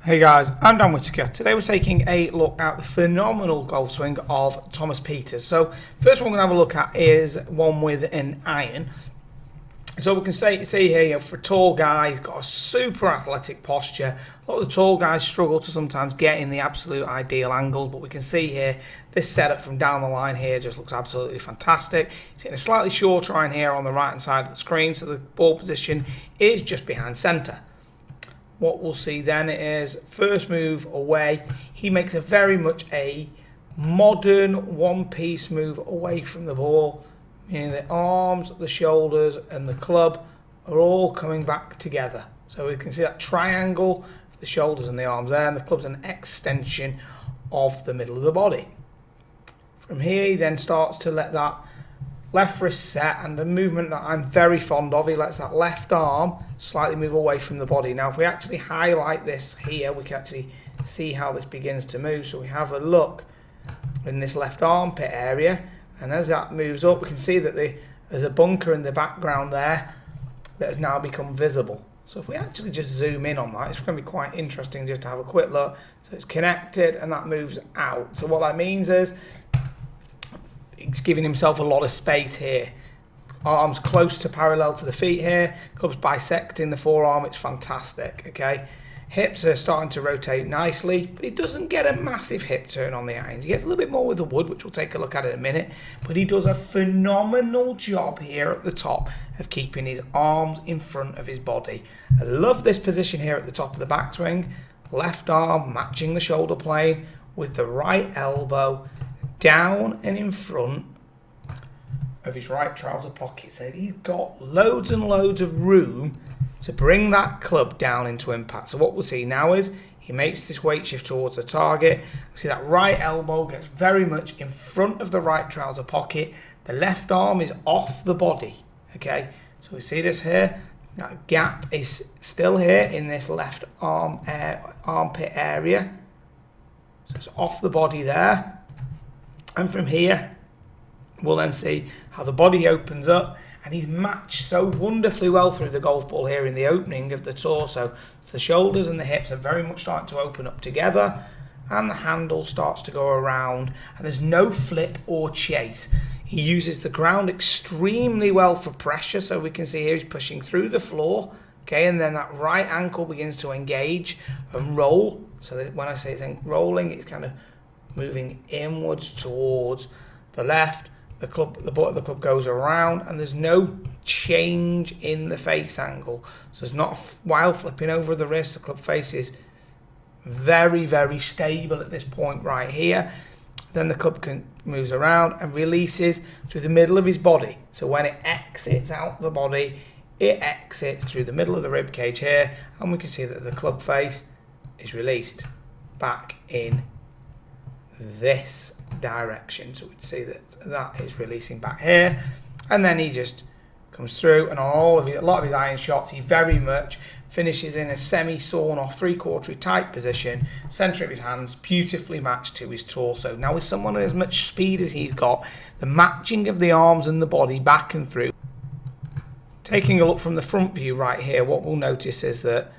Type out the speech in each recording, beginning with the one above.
Hey guys, I'm Dan Whitaker. Today we're taking a look at the phenomenal golf swing of Thomas Pieters. So first one we're going to have a look at is one with an iron. So we can see here, for a tall guy, he's got a super athletic posture. A lot of the tall guys struggle to sometimes get in the absolute ideal angle, but we can see here, this setup from down the line here just looks absolutely fantastic. He's hitting a slightly shorter iron here on the right hand side of the screen, so the ball position is just behind centre. What we'll see then is first move away. He makes a very much a modern one-piece move away from the ball. Meaning the arms, the shoulders and the club are all coming back together. So we can see that triangle of the shoulders and the arms there, and the club's an extension of the middle of the body. From here he then starts to let that left wrist set, and a movement that I'm very fond of, he lets that left arm slightly move away from the body. Now if we actually highlight this here, we can actually see how this begins to move. So we have a look in this left armpit area, and as that moves up we can see that there's a bunker in the background there that has now become visible. So if we actually just zoom in on that, it's going to be quite interesting just to have a quick look. So it's connected and that moves out. So what that means is he's giving himself a lot of space here. Arms close to parallel to the feet here. Club's bisecting the forearm. It's fantastic. Okay, hips are starting to rotate nicely, but he doesn't get a massive hip turn on the irons. He gets a little bit more with the wood, which we'll take a look at in a minute. But he does a phenomenal job here at the top of keeping his arms in front of his body. I love this position here at the top of the backswing. Left arm matching the shoulder plane with the right elbow down and in front of his right trouser pocket. So he's got loads and loads of room to bring that club down into impact. So what we'll see now is he makes this weight shift towards the target. We see that right elbow gets very much in front of the right trouser pocket. The left arm is off the body. Okay, so we see this here. That gap is still here in this left arm armpit area. So it's off the body there. And from here, we'll then see how the body opens up, and he's matched so wonderfully well through the golf ball here in the opening of the torso. The shoulders and the hips are very much starting to open up together, and the handle starts to go around, and there's no flip or chase. He uses the ground extremely well for pressure, so we can see here he's pushing through the floor, okay, and then that right ankle begins to engage and roll. So that when I say it's rolling, it's kind of moving inwards towards the left. The butt of the club goes around, and there's no change in the face angle. So it's not while flipping over the wrist. The club face is very, very stable at this point right here. Then the club moves around and releases through the middle of his body. So when it exits out the body, it exits through the middle of the rib cage here, and we can see that the club face is released back in this direction. So we'd see that is releasing back here, and then he just comes through, and on a lot of his iron shots he very much finishes in a semi sawn off 3/4 tight position, centre of his hands beautifully matched to his torso. Now with someone with as much speed as he's got, the matching of the arms and the body back and through. Taking a look from the front view right here, what we'll notice is that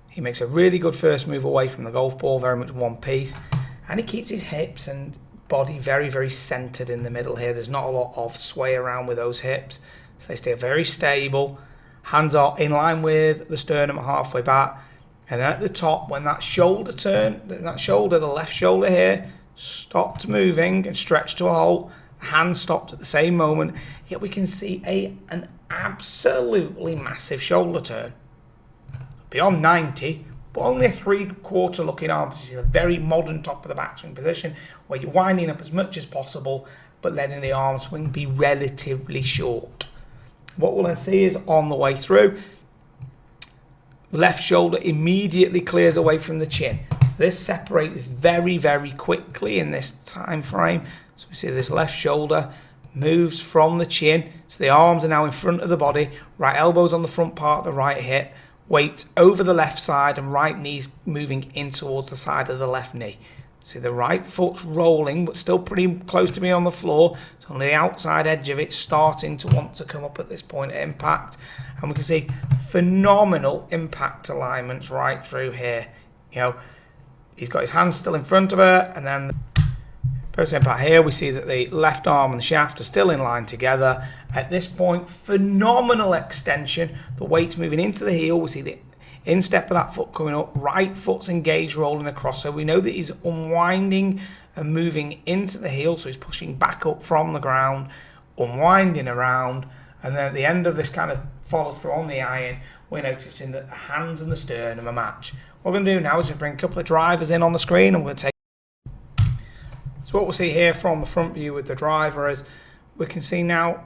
he makes a really good first move away from the golf ball, very much one piece. And he keeps his hips and body very, very centered in the middle here. There's not a lot of sway around with those hips. So they stay very stable. Hands are in line with the sternum halfway back. And then at the top, when that shoulder turn, the left shoulder here, stopped moving and stretched to a halt, the hand stopped at the same moment. Yet we can see an absolutely massive shoulder turn. Beyond 90. But only a 3/4 looking arm. This is a very modern top of the backswing position where you're winding up as much as possible but letting the arm swing be relatively short. What we'll then see is on the way through, the left shoulder immediately clears away from the chin. This separates very, very quickly in this time frame. So we see this left shoulder moves from the chin. So the arms are now in front of the body. Right elbow's on the front part of the right hip. Weight over the left side, and right knee's moving in towards the side of the left knee. See the right foot's rolling, but still pretty close to me on the floor. So on the outside edge of it, starting to want to come up at this point of impact. And we can see phenomenal impact alignments right through here. He's got his hands still in front of her, and then post impact here, we see that the left arm and the shaft are still in line together. At this point, phenomenal extension. The weight's moving into the heel. We see the instep of that foot coming up. Right foot's engaged, rolling across. So we know that he's unwinding and moving into the heel. So he's pushing back up from the ground, unwinding around. And then at the end of this kind of follow through on the iron, we're noticing that the hands and the sternum are matched. What we're going to do now is just bring a couple of drivers in on the screen, and we're going to take. So what we'll see here from the front view with the driver is we can see now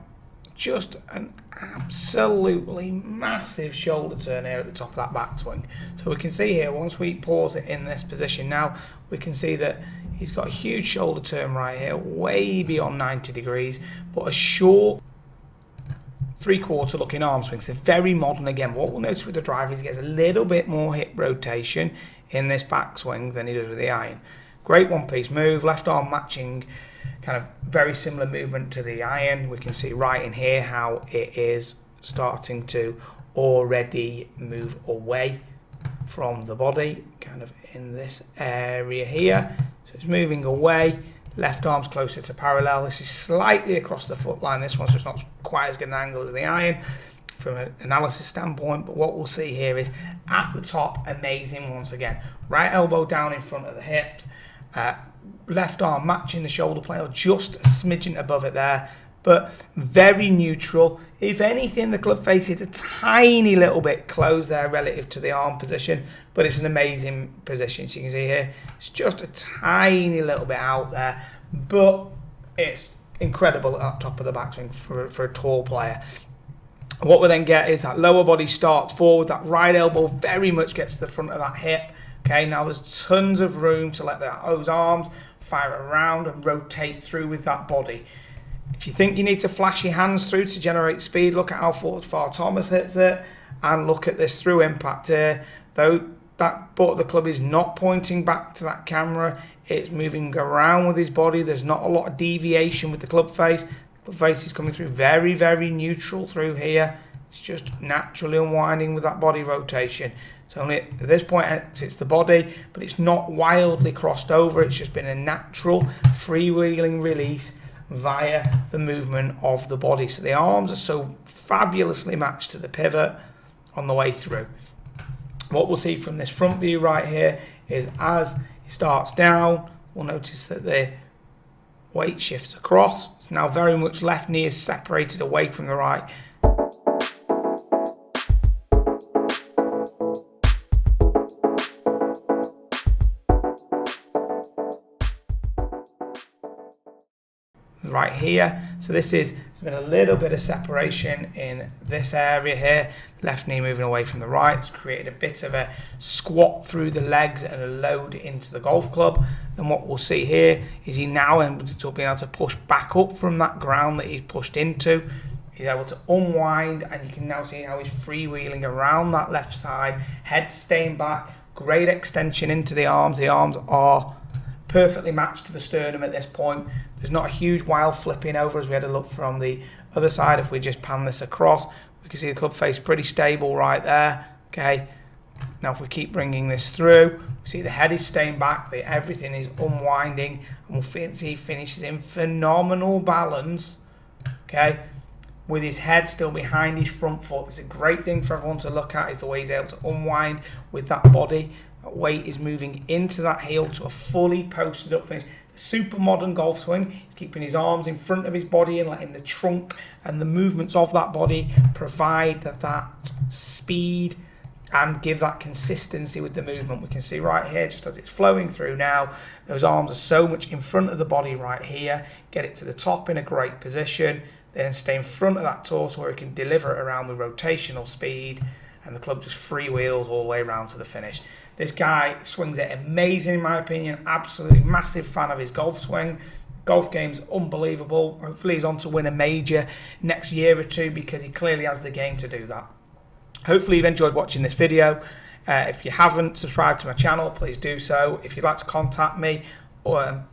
just an absolutely massive shoulder turn here at the top of that backswing. So we can see here, once we pause it in this position now, we can see that he's got a huge shoulder turn right here, way beyond 90 degrees, but a short three-quarter looking arm swings. They're very modern again. What we'll notice with the driver is he gets a little bit more hip rotation in this backswing than he does with the iron. Great one-piece move, left arm matching, kind of very similar movement to the iron. We can see right in here how it is starting to already move away from the body, kind of in this area here. So it's moving away. Left arm's closer to parallel. This is slightly across the foot line, this one, so it's not quite as good an angle as the iron from an analysis standpoint. But what we'll see here is at the top, amazing once again. Right elbow down in front of the hips. Left arm matching the shoulder plate, or just a smidgen above it there, but very neutral. If anything, the club face is a tiny little bit closed there relative to the arm position, but it's an amazing position. So you can see here, it's just a tiny little bit out there, but it's incredible at the top of the backswing for a tall player. What we then get is that lower body starts forward, that right elbow very much gets to the front of that hip. Okay, now there's tons of room to let those arms fire around and rotate through with that body. If you think you need to flash your hands through to generate speed, look at how far Thomas hits it, and look at this through impact here. Though that butt of the club is not pointing back to that camera, it's moving around with his body. There's not a lot of deviation with the club face. The club face is coming through very, very neutral through here. It's just naturally unwinding with that body rotation. So only at this point it's the body, but it's not wildly crossed over. It's just been a natural freewheeling release via the movement of the body. So the arms are so fabulously matched to the pivot on the way through. What we'll see from this front view right here is as he starts down, we'll notice that the weight shifts across. It's now very much left knee is separated away from the right. Right here, so this is, there's been a little bit of separation in this area here, left knee moving away from the right. It's created a bit of a squat through the legs and a load into the golf club. And what we'll see here is he now able to push back up from that ground that he's pushed into. He's able to unwind, and you can now see how he's freewheeling around that left side, head staying back, great extension into the arms. The arms are perfectly matched to the sternum at this point. There's not a huge wild flipping over as we had a look from the other side. If we just pan this across, we can see the club face pretty stable right there. Okay, now if we keep bringing this through, we see the head is staying back, everything is unwinding, and we'll see he finishes in phenomenal balance. Okay, with his head still behind his front foot. It's a great thing for everyone to look at, is the way he's able to unwind with that body. That weight is moving into that heel to a fully posted up finish. It's a super modern golf swing. He's keeping his arms in front of his body and letting the trunk and the movements of that body provide that speed and give that consistency with the movement. We can see right here, just as it's flowing through now, those arms are so much in front of the body right here. Get it to the top in a great position, then stay in front of that torso where it can deliver it around with rotational speed, and the club just freewheels all the way around to the finish. This guy swings it amazing in my opinion. Absolutely massive fan of his golf swing. Golf game's unbelievable. Hopefully he's on to win a major next year or two, because he clearly has the game to do that. Hopefully you've enjoyed watching this video. If you haven't subscribed to my channel, please do so. If you'd like to contact me,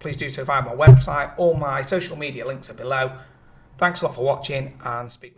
please do so via my website. All my social media links are below. Thanks a lot for watching, and speak with you.